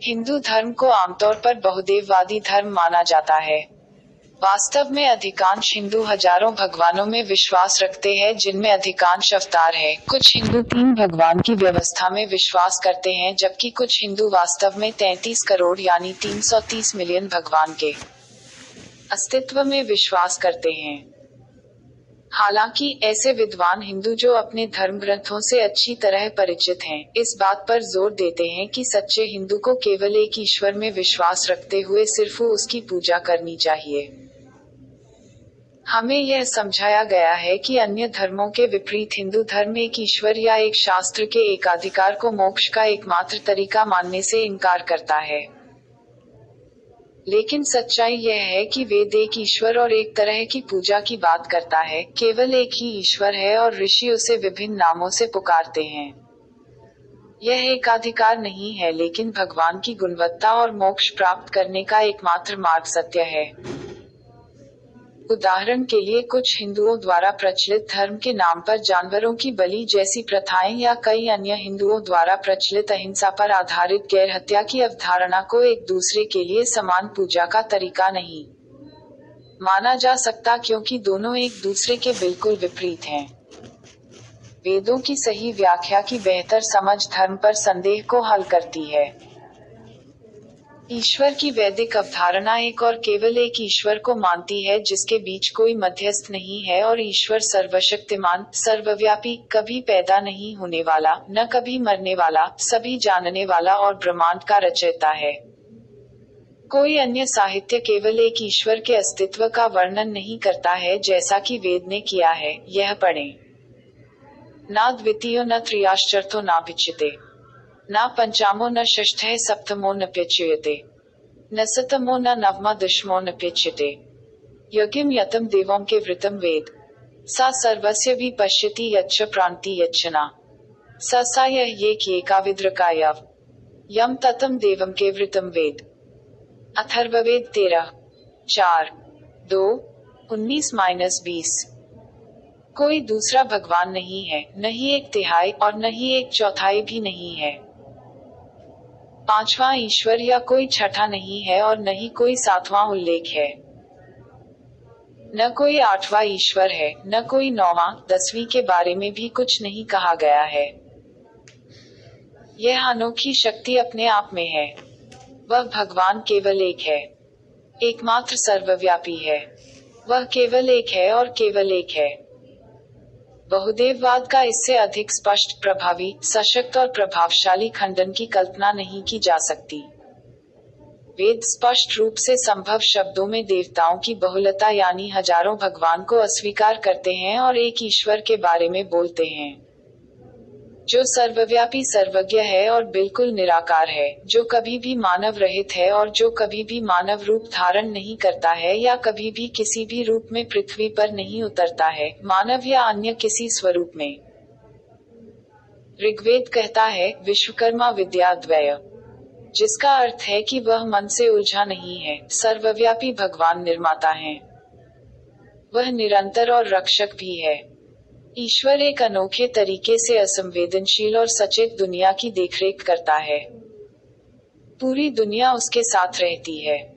हिंदू धर्म को आमतौर पर बहुदेववादी धर्म माना जाता है। वास्तव में अधिकांश हिंदू हजारों भगवानों में विश्वास रखते हैं, जिनमें अधिकांश अवतार हैं। कुछ हिंदू 3 भगवान की व्यवस्था में विश्वास करते हैं, जबकि कुछ हिंदू वास्तव में 33 करोड़ यानी 330 मिलियन भगवान के अस्तित्व में विश्वास करते हैं। हालांकि ऐसे विद्वान हिंदू जो अपने धर्म ग्रंथों से अच्छी तरह परिचित हैं, इस बात पर जोर देते हैं कि सच्चे हिंदू को केवल एक ईश्वर में विश्वास रखते हुए सिर्फ उसकी पूजा करनी चाहिए। हमें यह समझाया गया है कि अन्य धर्मों के विपरीत हिंदू धर्म एक ईश्वर या एक शास्त्र के एकाधिकार को मोक्ष का एकमात्र तरीका मानने से इनकार करता है। लेकिन सच्चाई यह है कि वेद एक ईश्वर और एक तरह की पूजा की बात करता है। केवल एक ही ईश्वर है और ऋषि उसे विभिन्न नामों से पुकारते हैं। यह एकाधिकार नहीं है, लेकिन भगवान की गुणवत्ता और मोक्ष प्राप्त करने का एकमात्र मार्ग सत्य है। उदाहरण के लिए, कुछ हिंदुओं द्वारा प्रचलित धर्म के नाम पर जानवरों की बलि जैसी प्रथाएं या कई अन्य हिंदुओं द्वारा प्रचलित अहिंसा पर आधारित गैर हत्या की अवधारणा को एक दूसरे के लिए समान पूजा का तरीका नहीं माना जा सकता, क्योंकि दोनों एक दूसरे के बिल्कुल विपरीत हैं। वेदों की सही व्याख्या की बेहतर समझ धर्म पर संदेह को हल करती है। ईश्वर की वैदिक अवधारणा एक और केवल एक ईश्वर को मानती है, जिसके बीच कोई मध्यस्थ नहीं है, और ईश्वर सर्वशक्तिमान, सर्वव्यापी, कभी पैदा नहीं होने वाला, न कभी मरने वाला, सभी जानने वाला और ब्रह्मांड का रचयिता है। कोई अन्य साहित्य केवल एक ईश्वर के अस्तित्व का वर्णन नहीं करता है जैसा कि वेद ने किया है। यह पढ़ें। ना द्वितीयो न त्रयाश्चर्थो नाभिच्यते, न पंचामो न षष्ठः सप्तमो न प्यच्यते, न सतमो न नवमा दशमो न प्यच्यते। यज्ञम यतम देवों के वृतम वेद, सा सर्वस्य भी पश्यति यच्च प्रान्ति यच्चना, सा यह ये एकाविद्रकायव यम ततम देवम के वृतम वेद। अथर्ववेद 13:4-2, 19-20। कोई दूसरा भगवान नहीं है, न ही एक तिहाई और न ही एक चौथाई भी नहीं है। पांचवा ईश्वर या कोई छठा नहीं है और न ही कोई सातवां उल्लेख है। न कोई आठवां ईश्वर है, न कोई नौवां, 10वीं के बारे में भी कुछ नहीं कहा गया है। यह अनोखी शक्ति अपने आप में है। वह भगवान केवल एक है, एकमात्र सर्वव्यापी है। वह केवल एक है और केवल एक है। बहुदेववाद का इससे अधिक स्पष्ट, प्रभावी, सशक्त और प्रभावशाली खंडन की कल्पना नहीं की जा सकती। वेद स्पष्ट रूप से संभव शब्दों में देवताओं की बहुलता यानी हजारों भगवान को अस्वीकार करते हैं और एक ईश्वर के बारे में बोलते हैं जो सर्वव्यापी, सर्वज्ञ है और बिल्कुल निराकार है, जो कभी भी मानव रहित है और जो कभी भी मानव रूप धारण नहीं करता है या कभी भी किसी भी रूप में पृथ्वी पर नहीं उतरता है, मानव या अन्य किसी स्वरूप में। ऋग्वेद कहता है, विश्वकर्मा विद्याद्वय, जिसका अर्थ है कि वह मन से उलझा नहीं है। सर्वव्यापी भगवान निर्माता हैं। वह निरंतर और रक्षक भी है। ईश्वर एक अनोखे तरीके से असंवेदनशील और सचेत दुनिया की देखरेख करता है। पूरी दुनिया उसके साथ रहती है।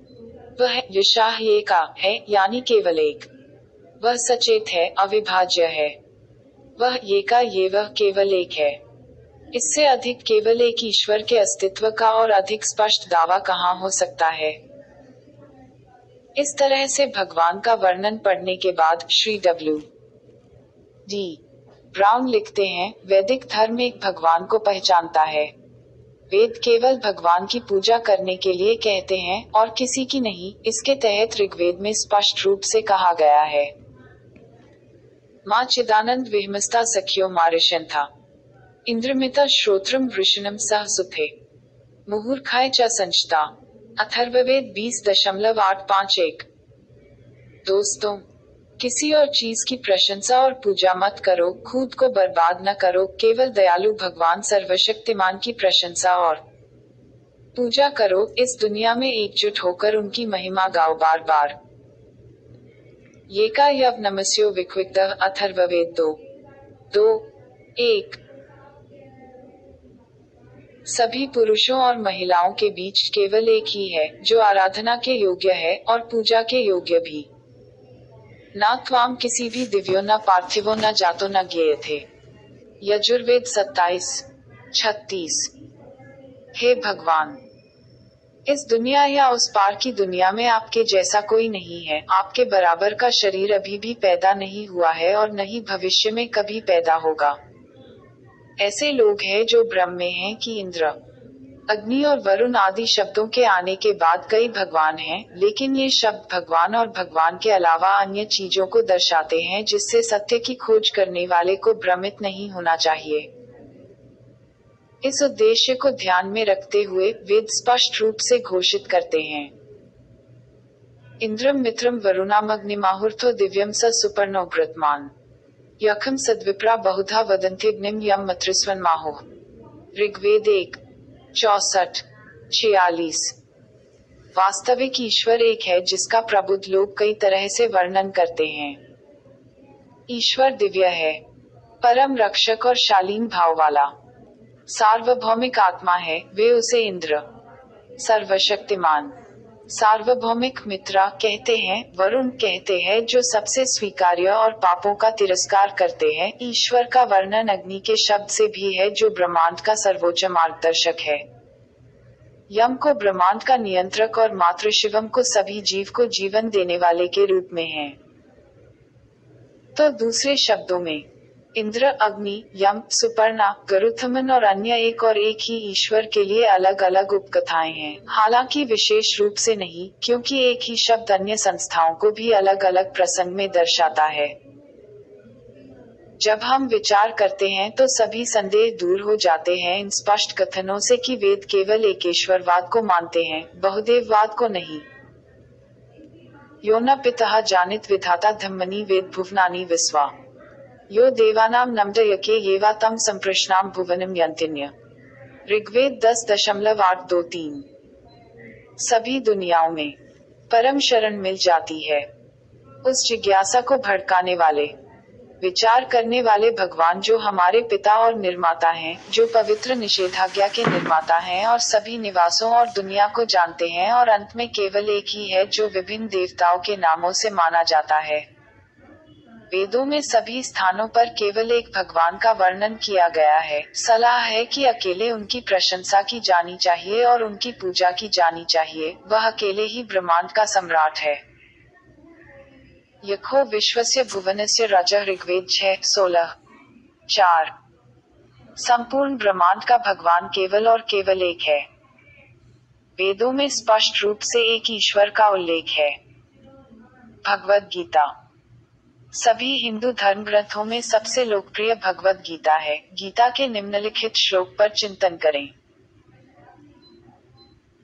वह यशाह एका है, यानी केवल एक। वह सचेत है, अविभाज्य है। वह एका ये वह केवल एक है। इससे अधिक केवल एक ईश्वर के अस्तित्व का और अधिक स्पष्ट दावा कहाँ हो सकता है। इस तरह से भगवान का वर्णन पढ़ने के बाद श्री W.D. ब्राउन लिखते हैं, वैदिक धर्म एक भगवान को पहचानता है। वेद केवल भगवान की पूजा करने के लिए कहते हैं और किसी की नहीं। इसके तहत ऋग्वेद में स्पष्ट रूप से कहा गया है, मां चिदानंद विहमस्ता सखियो मारिशन था, इंद्रमिता श्रोत्रम वृषणम सह सुथे, मुहूर्खाय च संचता। अथर्ववेद 20.851। दोस्तों, किसी और चीज की प्रशंसा और पूजा मत करो, खुद को बर्बाद न करो, केवल दयालु भगवान सर्वशक्तिमान की प्रशंसा और पूजा करो। इस दुनिया में एकजुट होकर उनकी महिमा गाओ बार बार। येका यव नमस्यो विक्विक्तः। अथर्ववेद 2:2-1। सभी पुरुषों और महिलाओं के बीच केवल एक ही है जो आराधना के योग्य है और पूजा के योग्य भी। न त्वाम किसी भी दिव्यो न पार्थिवो न जातो न ज्ञेय थे। यजुर्वेद 27:36। हे भगवान, इस दुनिया या उस पार की दुनिया में आपके जैसा कोई नहीं है। आपके बराबर का शरीर अभी भी पैदा नहीं हुआ है और न ही भविष्य में कभी पैदा होगा। ऐसे लोग हैं जो भ्रम में हैं कि इंद्र, अग्नि और वरुण आदि शब्दों के आने के बाद कई भगवान हैं, लेकिन ये शब्द भगवान और भगवान के अलावा अन्य चीजों को दर्शाते हैं, जिससे सत्य की खोज करने वाले को भ्रमित नहीं होना चाहिए। इस उद्देश्य को ध्यान में रखते हुए वेद स्पष्ट रूप से घोषित करते हैं, इंद्रम मित्रम वरुणामग्निमाहुर्थो दिव्यम स सुपर्णो व्रतमान यखम सद्विप्रा बहुधा वदन्त्यग्निम यम मत्रिस्वन्माहो। ऋग्वेद 1:64-46। वास्तविक ईश्वर एक है जिसका प्रबुद्ध लोग कई तरह से वर्णन करते हैं। ईश्वर दिव्य है, परम रक्षक और शालीन भाव वाला, सार्वभौमिक आत्मा है। वे उसे इंद्र, सर्वशक्तिमान, सार्वभौमिक मित्रा कहते हैं। वरुण कहते हैं जो सबसे स्वीकार्य और पापों का तिरस्कार करते हैं। ईश्वर का वर्णन अग्नि के शब्द से भी है जो ब्रह्मांड का सर्वोच्च मार्गदर्शक है। यम को ब्रह्मांड का नियंत्रक और मातृ शिवम को सभी जीव को जीवन देने वाले के रूप में है। तो दूसरे शब्दों में इंद्र, अग्नि, यम, सुपर्णा, गरुथमन और अन्य एक और एक ही ईश्वर के लिए अलग अलग उपकथाएं हैं, हालांकि विशेष रूप से नहीं, क्योंकि एक ही शब्द अन्य संस्थाओं को भी अलग अलग प्रसंग में दर्शाता है। जब हम विचार करते हैं तो सभी संदेह दूर हो जाते हैं इन स्पष्ट कथनों से कि वेद केवल एकेश्वरवाद को मानते हैं, बहुदेववाद को नहीं। यो न पितः जानित विधाता धम्मनि वेद भुवनानि विश्वा यो देवानाम नमद यके येवा तम संप्रश्नाम भुवनम यंतिन्य। ऋग्वेद 10:8-2-3। सभी दुनियाओं में परम शरण मिल जाती है। उस जिज्ञासा को भड़काने वाले, विचार करने वाले भगवान जो हमारे पिता और निर्माता हैं, जो पवित्र निषेधाज्ञा के निर्माता हैं और सभी निवासों और दुनिया को जानते हैं, और अंत में केवल एक ही है जो विभिन्न देवताओं के नामों से माना जाता है। वेदों में सभी स्थानों पर केवल एक भगवान का वर्णन किया गया है। सलाह है कि अकेले उनकी प्रशंसा की जानी चाहिए और उनकी पूजा की जानी चाहिए। वह अकेले ही ब्रह्मांड का सम्राट है। यखो विश्वस्य भुवनस्य राजा। ऋग्वेद 6:16-4। संपूर्ण ब्रह्मांड का भगवान केवल और केवल एक है। वेदों में स्पष्ट रूप से एक ईश्वर का उल्लेख है। भगवद गीता सभी हिंदू धर्म ग्रंथों में सबसे लोकप्रिय भगवद गीता है। गीता के निम्नलिखित श्लोक पर चिंतन करें।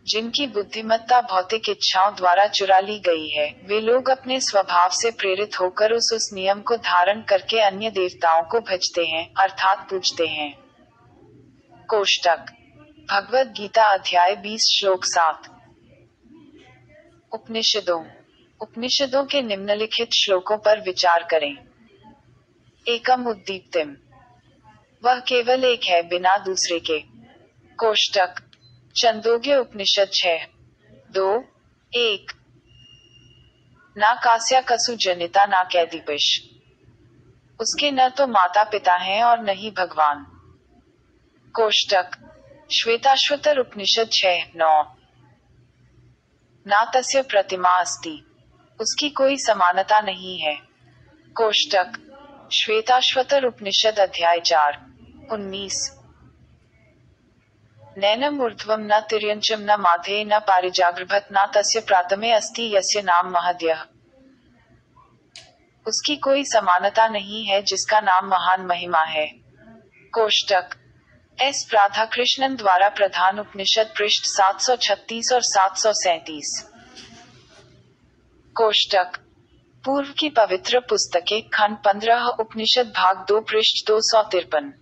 जिनकी बुद्धिमत्ता भौतिक इच्छाओं द्वारा चुरा ली गई है, वे लोग अपने स्वभाव से प्रेरित होकर उस नियम को धारण करके अन्य देवताओं को भजते हैं, अर्थात पूजते हैं। कोष्टक भगवद गीता अध्याय 20 श्लोक 7। उपनिषदों के निम्नलिखित श्लोकों पर विचार करें। एकम उद्दीप्तिम, वह केवल एक है बिना दूसरे के। कोष्टक छंदोग्य उपनिषद 6:2-1। ना कास्या कसु जनिता ना कैदिपिश, उसके न तो माता पिता हैं और न ही भगवान। कोष्टक श्वेताश्वतर उपनिषद 6:9। ना तस्य प्रतिमा अस्ति, उसकी कोई समानता नहीं है। कोष्टक श्वेताश्वतर उपनिषद अध्याय 4:19। नैनम ऊर्ध्वम न तिर्यंचम न माधे न पारिजागृभत न तस्य प्रातमे अस्ति यस्य नाम महद्यः, उसकी कोई समानता नहीं है जिसका नाम महान महिमा है। कोष्टक एस राधाकृष्णन द्वारा प्रधान उपनिषद पृष्ठ 736 और 737। कोष्टक पूर्व की पवित्र पुस्तकें खंड 15 उपनिषद भाग 2 पृष्ठ 253।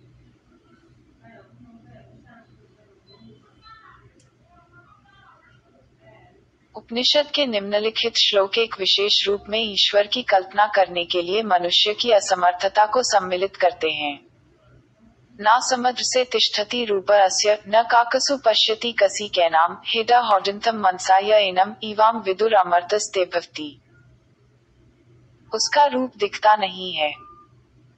उपनिषद के निम्नलिखित श्लोक एक विशेष रूप में ईश्वर की कल्पना करने के लिए मनुष्य की असमर्थता को सम्मिलित करते हैं। न समुद्र से तिष्ठति रूप अस्य न काकसु पश्यति कसी कैनाम हेडा हौडंतम मनसा य एनम इवाम विदुर अमर्तस्ते भवति। उसका रूप दिखता नहीं है,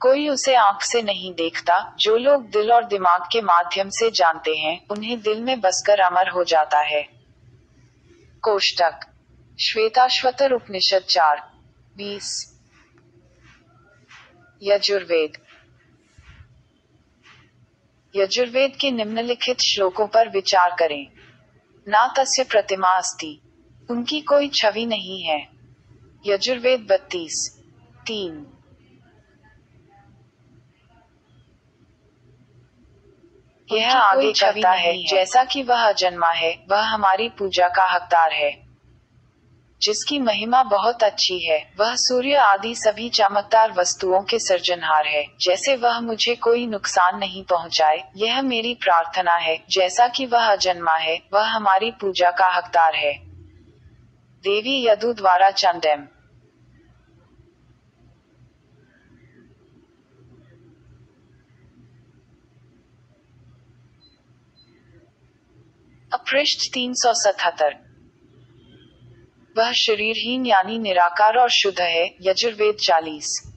कोई उसे आंख से नहीं देखता। जो लोग दिल और दिमाग के माध्यम से जानते हैं, उन्हें दिल में बसकर अमर हो जाता है। कोष्टक श्वेताश्वतर उपनिषद 4:20। यजुर्वेद। यजुर्वेद के निम्नलिखित श्लोकों पर विचार करें। ना तस्य प्रतिमा अस्ति, उनकी कोई छवि नहीं है। यजुर्वेद 32:3। यह आगे कहता है, जैसा कि वह अजन्मा है, वह हमारी पूजा का हकदार है। जिसकी महिमा बहुत अच्छी है, वह सूर्य आदि सभी चमकदार वस्तुओं के सृजनहार है। जैसे वह मुझे कोई नुकसान नहीं पहुंचाए, यह मेरी प्रार्थना है। जैसा कि वह अजन्मा है, वह हमारी पूजा का हकदार है। देवी यदु द्वारा चंडम। अपृष्ठ 377। वह शरीरहीन यानी निराकार और शुद्ध है। यजुर्वेद 40।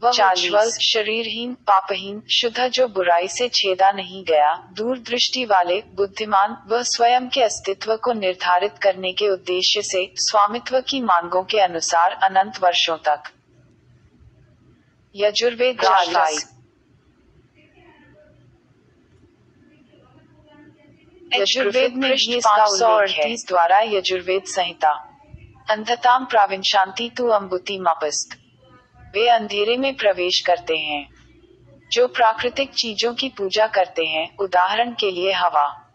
वह उज्ज्वल, शरीरहीन, पापहीन, शुद्ध, जो बुराई से छेदा नहीं गया, दूरदृष्टि वाले, बुद्धिमान, वह स्वयं के अस्तित्व को निर्धारित करने के उद्देश्य से स्वामित्व की मांगों के अनुसार अनंत वर्षों तक। यजुर्वेद 40। यजुर्वेद में भी इसका उल्लेख है। द्वारा यजुर्वेद संहिता। अंधताम प्राविंशांति तु अम्बुति मपस्त। वे अंधेरे में प्रवेश करते हैं जो प्राकृतिक चीजों की पूजा करते हैं, उदाहरण के लिए हवा,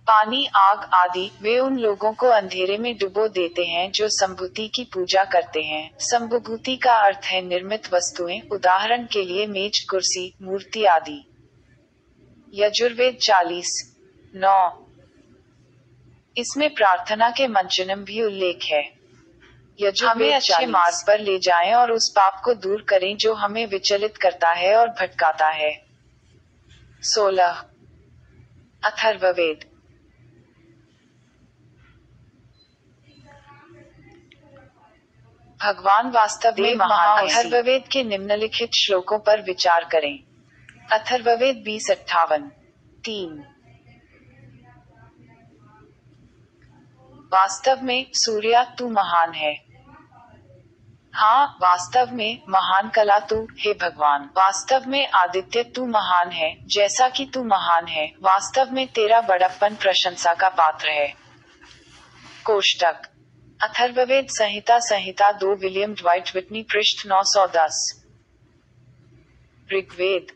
पानी, आग आदि। वे उन लोगों को अंधेरे में डुबो देते हैं जो संभूति की पूजा करते हैं। संभूति का अर्थ है निर्मित वस्तुएं, उदाहरण के लिए मेज, कुर्सी, मूर्ति आदि। यजुर्वेद 40:9। इसमें प्रार्थना के मंचनम भी उल्लेख है। हमें अच्छे मार्ग पर ले जाएं और उस पाप को दूर करें जो हमें विचलित करता है और भटकाता है। 16। अथर्ववेद। भगवान वास्तव में महान है। अथर्ववेद के निम्नलिखित श्लोकों पर विचार करें। अथर्ववेद 20:58-3। वास्तव में सूर्या तू महान है। हाँ, वास्तव में महान कला तू, हे भगवान। वास्तव में आदित्य तू महान है, जैसा कि तू महान है। वास्तव में तेरा बड़प्पन प्रशंसा का पात्र है। कोष्टक अथर्ववेद संहिता संहिता 2 विलियम ड्वाइट विटनी पृष्ठ 910। ऋग्वेद।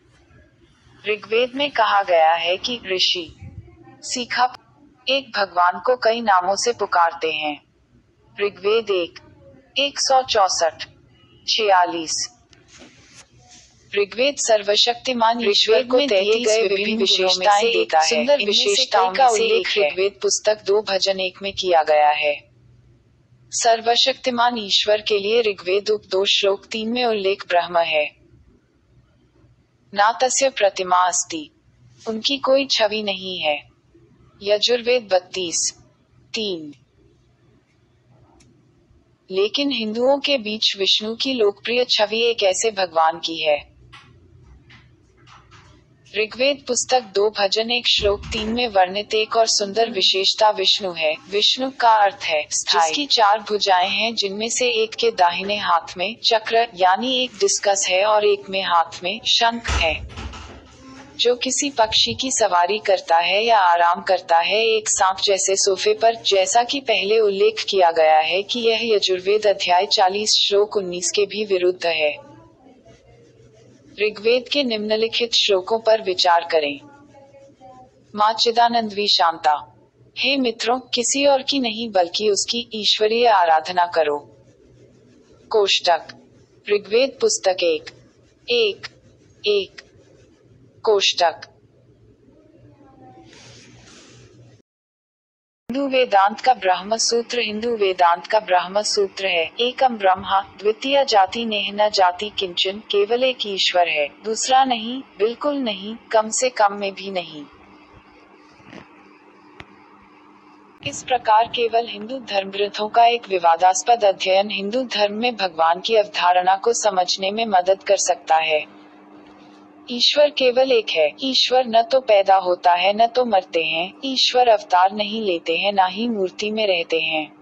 ऋग्वेद में कहा गया है कि ऋषि सीखा एक भगवान को कई नामों से पुकारते हैं। ऋग्वेद 1:164-46। ऋग्वेद सर्वशक्तिमान ईश्वर को दिए गए विभिन्न विशेषताएं देता है। सुंदर विशेषताओं का उल्लेख ऋग्वेद पुस्तक 2 भजन 1 में किया गया है। सर्वशक्तिमान ईश्वर के लिए ऋग्वेद उप 2 श्लोक 3 में उल्लेख ब्रह्म है। ना तस्य प्रतिमा अस्ति, उनकी कोई छवि नहीं है। यजुर्वेद 32:3। लेकिन हिंदुओं के बीच विष्णु की लोकप्रिय छवि एक ऐसे भगवान की है। ऋग्वेद पुस्तक 2 भजन 1 श्लोक 3 में वर्णित एक और सुंदर विशेषता विष्णु है। विष्णु का अर्थ है जिसकी 4 भुजाएं हैं, जिनमें से एक के दाहिने हाथ में चक्र यानी एक डिस्कस है और एक में हाथ में शंख है, जो किसी पक्षी की सवारी करता है या आराम करता है एक सांप जैसे सोफे पर। जैसा कि पहले उल्लेख किया गया है कि यह यजुर्वेद अध्याय 40 श्लोक 19 के भी विरुद्ध है। ऋग्वेद के निम्नलिखित श्लोकों पर विचार करें। मां चिदानंदवी शांता। हे मित्रों, किसी और की नहीं बल्कि उसकी ईश्वरीय आराधना करो। कोष्टक ऋग्वेद पुस्तक 1:1 कोष्टक हिंदू वेदांत का ब्रह्म सूत्र हिंदू वेदांत का ब्रह्म सूत्र है, एकम ब्रह्मा द्वितीय जाति नेह न जाति किंचन, केवल एक ईश्वर है, दूसरा नहीं, बिल्कुल नहीं, कम से कम में भी नहीं। इस प्रकार केवल हिंदू धर्म ग्रंथों का एक विवादास्पद अध्ययन हिंदू धर्म में भगवान की अवधारणा को समझने में मदद कर सकता है। ईश्वर केवल एक है। ईश्वर न तो पैदा होता है न तो मरते हैं। ईश्वर अवतार नहीं लेते हैं, ना ही मूर्ति में रहते हैं।